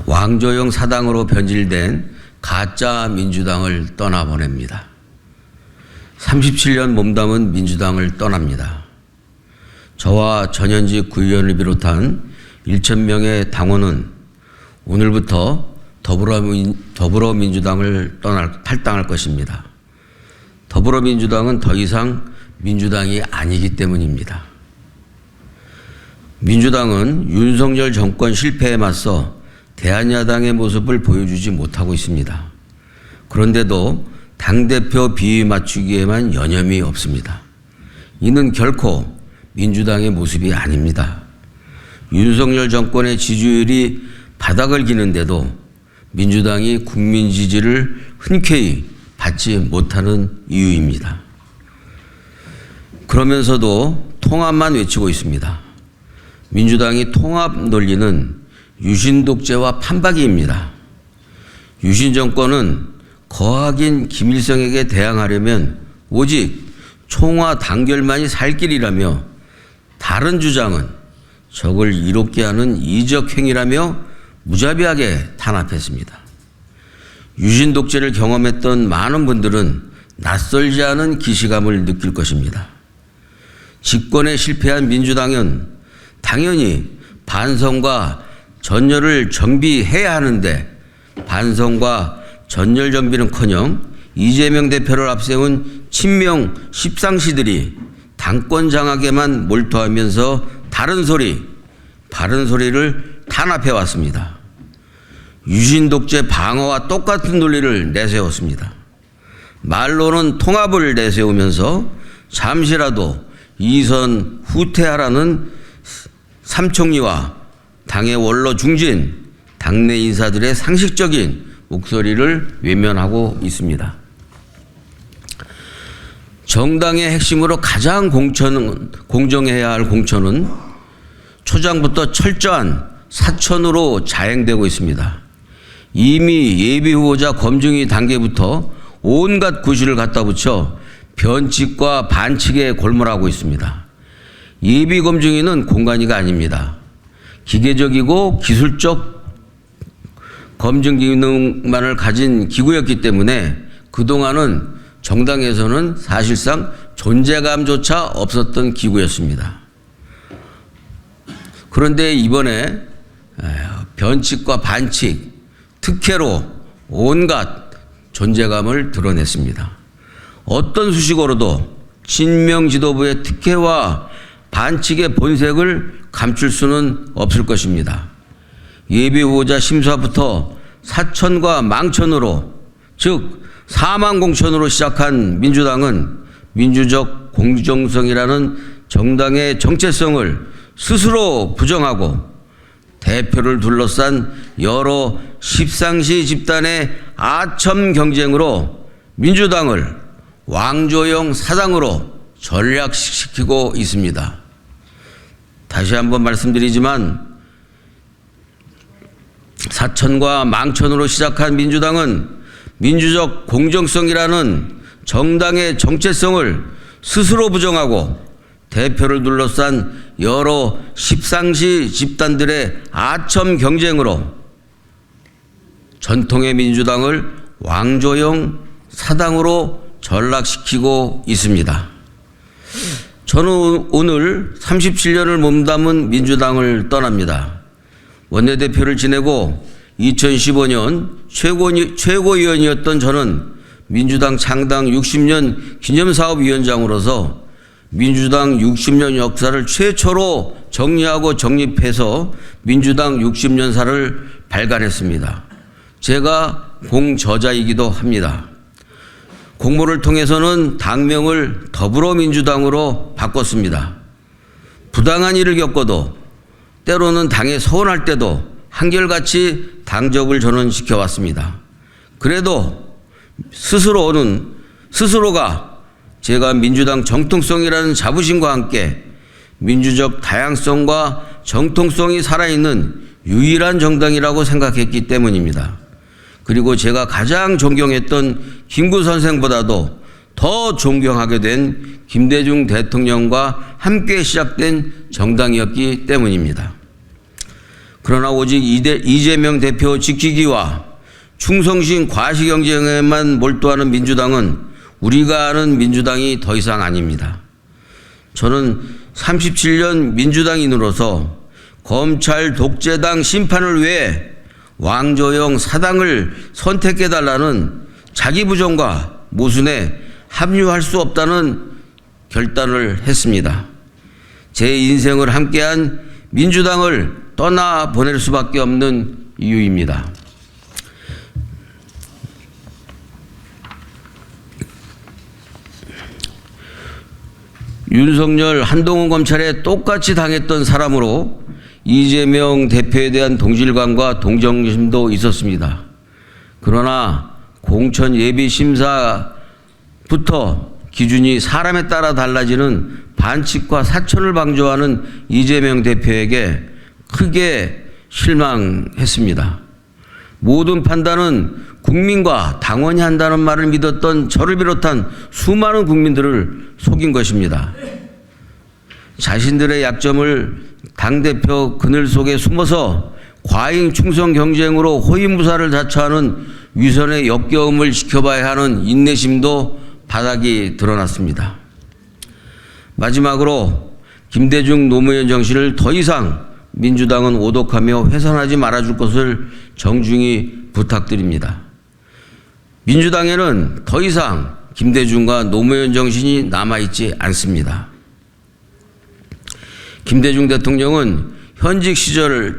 왕조용 사당으로 변질된 가짜 민주당을 떠나보냅니다. 37년 몸담은 민주당을 떠납니다. 저와 전현직 구의원을 비롯한 1,000명의 당원은 오늘부터 더불어민주당을 탈당할 것입니다. 더불어민주당은 더 이상 민주당이 아니기 때문입니다. 민주당은 윤석열 정권 실패에 맞서 대한야당의 모습을 보여주지 못하고 있습니다. 그런데도 당대표 비위 맞추기에만 여념이 없습니다. 이는 결코 민주당의 모습이 아닙니다. 윤석열 정권의 지지율이 바닥을 기는데도 민주당이 국민 지지를 흔쾌히 받지 못하는 이유입니다. 그러면서도 통합만 외치고 있습니다. 민주당이 통합 논리는 유신 독재와 판박이입니다. 유신 정권은 거학인 김일성에게 대항하려면 오직 총화 단결만이 살 길이라며 다른 주장은 적을 이롭게 하는 이적 행위라며 무자비하게 탄압했습니다. 유신 독재를 경험했던 많은 분들은 낯설지 않은 기시감을 느낄 것입니다. 집권에 실패한 민주당은 당연히 반성과 전열을 정비해야 하는데 반성과 전열 정비는커녕 이재명 대표를 앞세운 친명 십상시들이 당권 장악에만 몰두하면서 바른 소리를 탄압해 왔습니다. 유신 독재 방어와 똑같은 논리를 내세웠습니다. 말로는 통합을 내세우면서 잠시라도 이선 후퇴하라는 삼총리와 당의 원로 중진, 당내 인사들의 상식적인 목소리를 외면하고 있습니다. 정당의 핵심으로 가장 공정해야 할 공천은 초장부터 철저한 사천으로 자행되고 있습니다. 이미 예비 후보자 검증위 단계부터 온갖 구실을 갖다 붙여 변칙과 반칙에 골몰하고 있습니다. 예비 검증위는 공관위가 아닙니다. 기계적이고 기술적 검증 기능만을 가진 기구였기 때문에 그동안은 정당에서는 사실상 존재감조차 없었던 기구였습니다. 그런데 이번에 변칙과 반칙, 특혜로 온갖 존재감을 드러냈습니다. 어떤 수식어로도 친명 지도부의 특혜와 반칙의 본색을 감출 수는 없을 것입니다. 예비 후보자 심사부터 사천과 망천으로, 즉 사망공천으로 시작한 민주당은 민주적 공정성이라는 정당의 정체성을 스스로 부정하고 대표를 둘러싼 여러 십상시 집단의 아첨 경쟁으로 민주당을 왕조용 사당으로 전락시키고 있습니다. 다시 한번 말씀드리지만 사천과 망천으로 시작한 민주당은 민주적 공정성이라는 정당의 정체성을 스스로 부정하고 대표를 둘러싼 여러 십상시 집단들의 아첨 경쟁으로 전통의 민주당을 왕조용 사당으로 전락시키고 있습니다. 저는 오늘 37년을 몸담은 민주당을 떠납니다. 원내대표를 지내고 2015년 최고위원이었던 저는 민주당 창당 60년 기념사업위원장으로서 민주당 60년 역사를 최초로 정리하고 정립해서 민주당 60년사를 발간했습니다. 제가 공저자이기도 합니다. 공모를 통해서는 당명을 더불어민주당으로 바꿨습니다. 부당한 일을 겪어도 때로는 당에 서운할 때도 한결같이 당적을 저는 지켜왔습니다. 그래도 스스로가 제가 민주당 정통성이라는 자부심과 함께 민주적 다양성과 정통성이 살아있는 유일한 정당이라고 생각했기 때문입니다. 그리고 제가 가장 존경했던 김구 선생보다도 더 존경하게 된 김대중 대통령과 함께 시작된 정당이었기 때문입니다. 그러나 오직 이재명 대표 지키기와 충성심 과시 경쟁에만 몰두하는 민주당은 우리가 아는 민주당이 더 이상 아닙니다. 저는 37년 민주당인으로서 검찰 독재당 심판을 위해 왕조영 사당을 선택해달라는 자기 부정과 모순에 합류할 수 없다는 결단을 했습니다. 제 인생을 함께한 민주당을 떠나보낼 수밖에 없는 이유입니다. 윤석열, 한동훈 검찰에 똑같이 당했던 사람으로 이재명 대표에 대한 동질감과 동정심도 있었습니다. 그러나 공천 예비심사부터 기준이 사람에 따라 달라지는 반칙과 사천을 방조하는 이재명 대표에게 크게 실망했습니다. 모든 판단은 국민과 당원이 한다는 말을 믿었던 저를 비롯한 수많은 국민들을 속인 것입니다. 자신들의 약점을 당대표 그늘 속에 숨어서 과잉 충성 경쟁으로 호위무사를 자처하는 위선의 역겨움을 지켜봐야 하는 인내심도 바닥이 드러났습니다. 마지막으로 김대중 노무현 정신을 더 이상 민주당은 오독하며 훼손하지 말아줄 것을 정중히 부탁드립니다. 민주당에는 더 이상 김대중과 노무현 정신이 남아있지 않습니다. 김대중 대통령은 현직 시절에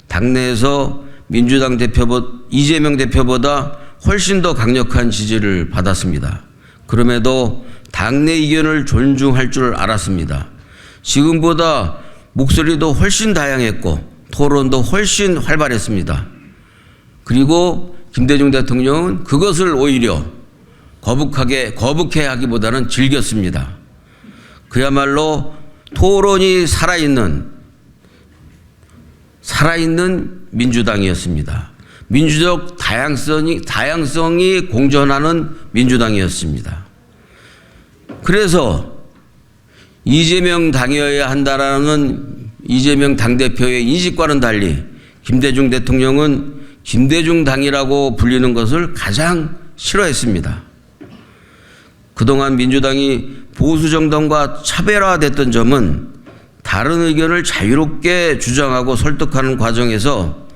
당내에서 민주당 이재명 대표보다 훨씬 더 강력한 지지를 받았습니다. 그럼에도 당내 의견을 존중할 줄 알았습니다. 지금보다 목소리도 훨씬 다양했고 토론도 훨씬 활발했습니다. 그리고 김대중 대통령은 그것을 오히려 거북해 하기보다는 즐겼습니다. 그야말로 토론이 살아있는 민주당이었습니다. 민주적 다양성이 공존하는 민주당이었습니다. 그래서 이재명 당이어야 한다라는 이재명 당대표의 인식과는 달리 김대중 대통령은 김대중 당이라고 불리는 것을 가장 싫어했습니다. 그동안 민주당이 보수 정당과 차별화됐던 점은 다른 의견을 자유롭게 주장하고 설득하는 과정에서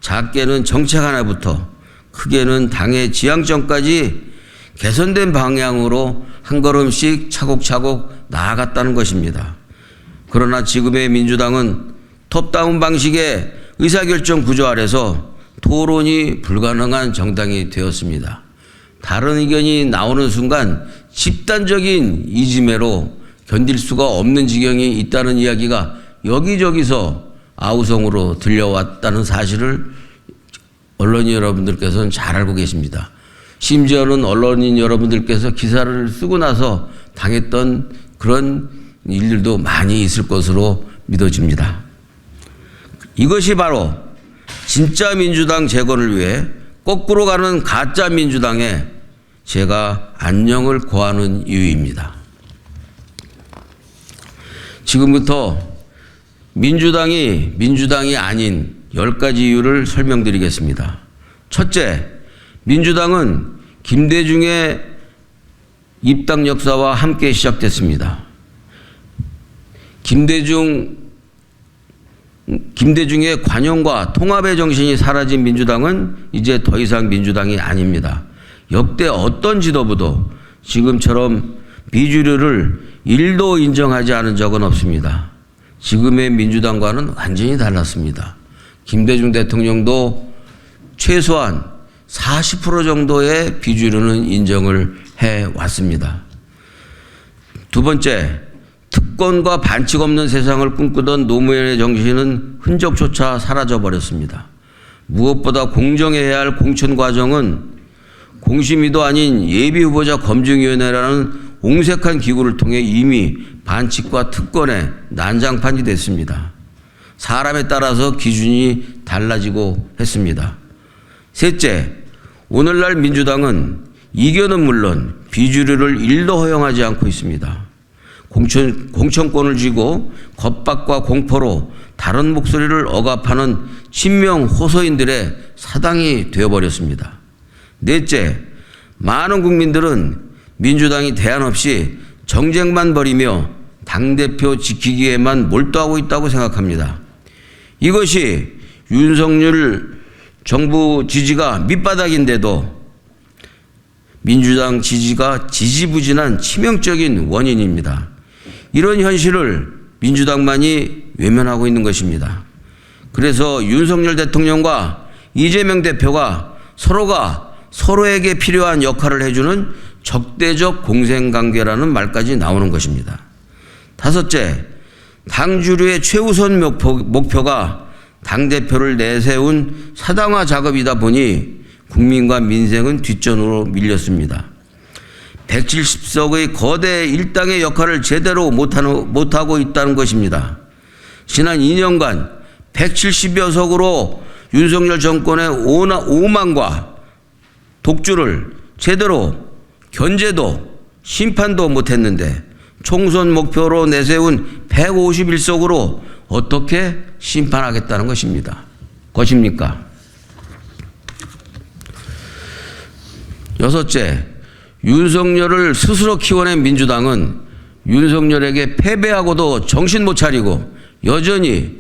작게는 정책 하나부터 크게는 당의 지향점까지 개선된 방향으로 한 걸음씩 차곡차곡 나아갔다는 것입니다. 그러나 지금의 민주당은 톱다운 방식의 의사결정 구조 아래서 토론이 불가능한 정당이 되었습니다. 다른 의견이 나오는 순간 집단적인 이지매로 견딜 수가 없는 지경이 있다는 이야기가 여기저기서 아우성으로 들려왔다는 사실을 언론인 여러분들께서는 잘 알고 계십니다. 심지어는 언론인 여러분들께서 기사를 쓰고 나서 당했던 그런 일들도 많이 있을 것으로 믿어집니다. 이것이 바로 진짜 민주당 재건을 위해 거꾸로 가는 가짜 민주당에 제가 안녕을 고하는 이유입니다. 지금부터 민주당이 아닌 10가지 이유를 설명드리겠습니다. 첫째, 민주당은 김대중의 입당 역사와 함께 시작됐습니다. 김대중의 관용과 통합의 정신이 사라진 민주당은 이제 더 이상 민주당이 아닙니다. 역대 어떤 지도부도 지금처럼 비주류를 1도 인정하지 않은 적은 없습니다. 지금의 민주당과는 완전히 달랐습니다. 김대중 대통령도 최소한 40% 정도의 비주류는 인정을 해왔습니다. 두 번째, 특권과 반칙 없는 세상을 꿈꾸던 노무현의 정신은 흔적조차 사라져버렸습니다. 무엇보다 공정해야 할 공천 과정은 공심위도 아닌 예비후보자 검증위원회라는 옹색한 기구를 통해 이미 반칙과 특권의 난장판이 됐습니다. 사람에 따라서 기준이 달라지고 했습니다. 셋째, 오늘날 민주당은 이견은 물론 비주류를 1도 허용하지 않고 있습니다. 공천권을 쥐고 겁박과 공포로 다른 목소리를 억압하는 친명 호소인들의 사당이 되어버렸습니다. 넷째, 많은 국민들은 민주당이 대안 없이 정쟁만 벌이며 당대표 지키기에만 몰두하고 있다고 생각합니다. 이것이 윤석열 정부 지지가 밑바닥인데도 민주당 지지가 지지부진한 치명적인 원인입니다. 이런 현실을 민주당만이 외면하고 있는 것입니다. 그래서 윤석열 대통령과 이재명 대표가 서로가 서로에게 필요한 역할을 해주는 적대적 공생관계라는 말까지 나오는 것입니다. 다섯째, 당 주류의 최우선 목표가 당대표를 내세운 사당화 작업이다 보니 국민과 민생은 뒷전으로 밀렸습니다. 170석의 거대 일당의 역할을 제대로 못하고 있다는 것입니다. 지난 2년간 170여 석으로 윤석열 정권의 오만과 독주를 제대로 견제도 심판도 못했는데 총선 목표로 내세운 151석으로 어떻게 심판하겠다는 것입니까? 여섯째, 윤석열을 스스로 키워낸 민주당은 윤석열에게 패배하고도 정신 못 차리고 여전히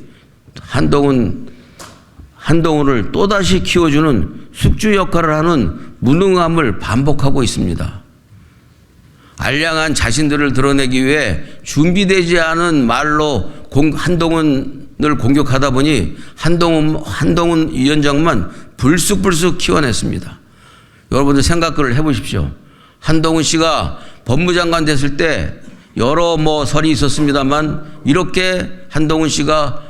한동훈을 또다시 키워주는 숙주 역할을 하는 무능함을 반복하고 있습니다. 알량한 자신들을 드러내기 위해 준비되지 않은 말로 한동훈을 공격하다 보니 한동훈 위원장만 불쑥불쑥 키워냈습니다. 여러분들 생각을 해보십시오. 한동훈 씨가 법무장관 됐을 때 여러 설이 있었습니다만 이렇게 한동훈 씨가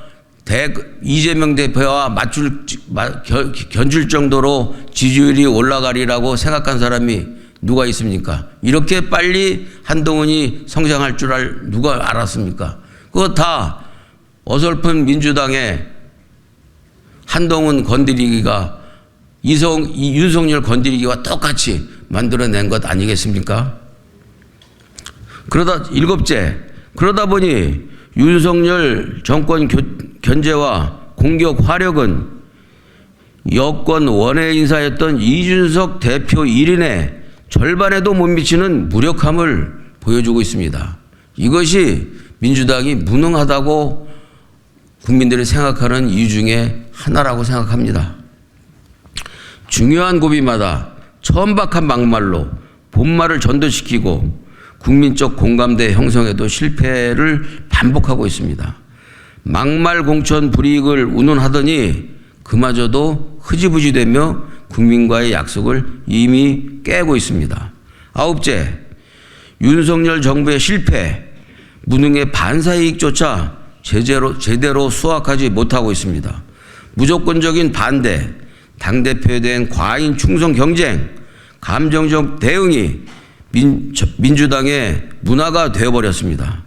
이재명 대표와 견줄 정도로 지지율이 올라가리라고 생각한 사람이 누가 있습니까? 이렇게 빨리 한동훈이 성장할 줄 누가 알았습니까? 그거 다 어설픈 민주당의 한동훈 건드리기가 윤석열 건드리기와 똑같이 만들어낸 것 아니겠습니까? 그러다 보니 윤석열 정권 견제와 공격 화력은 여권 원외 인사였던 이준석 대표 1인의 절반에도 못 미치는 무력함을 보여주고 있습니다. 이것이 민주당이 무능하다고 국민들이 생각하는 이유 중에 하나라고 생각합니다. 중요한 고비마다 천박한 막말로 본말을 전도시키고 국민적 공감대 형성에도 실패를 반복하고 있습니다. 막말 공천 불이익을 운운하더니 그마저도 흐지부지되며 국민과의 약속을 이미 깨고 있습니다. 아홉째, 윤석열 정부의 실패, 무능의 반사이익조차 제대로 수확하지 못하고 있습니다. 무조건적인 반대, 당대표에 대한 과잉 충성 경쟁, 감정적 대응이 민주당의 문화가 되어버렸습니다.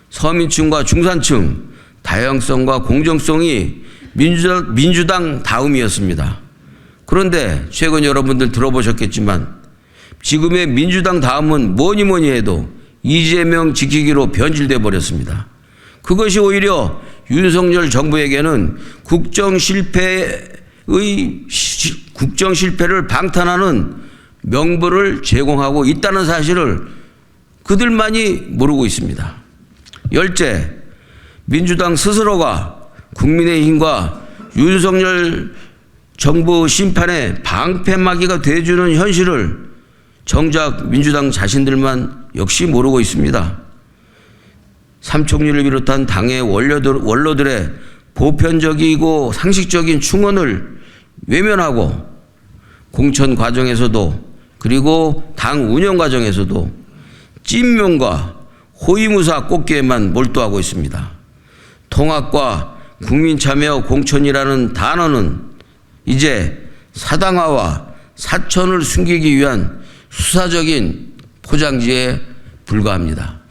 서민층과 중산층, 다양성과 공정성이 민주당 다음이었습니다. 그런데 최근 여러분들 들어보셨겠지만 지금의 민주당 다음은 뭐니 해도 이재명 지키기로 변질돼 버렸습니다. 그것이 오히려 윤석열 정부에게는 국정 실패를 방탄하는 명분을 제공하고 있다는 사실을 그들만이 모르고 있습니다. 열째, 민주당 스스로가 국민의힘과 윤석열 정부 심판의 방패막이가 돼주는 현실을 정작 민주당 자신들만 역시 모르고 있습니다. 삼총리를 비롯한 당의 원로들의 보편적이고 상식적인 충언을 외면하고 공천 과정에서도 그리고 당 운영 과정에서도 찐명과 호위무사 꼽기에만 몰두하고 있습니다. 통합과 국민참여 공천이라는 단어는 이제 사당화와 사천을 숨기기 위한 수사적인 포장지에 불과합니다.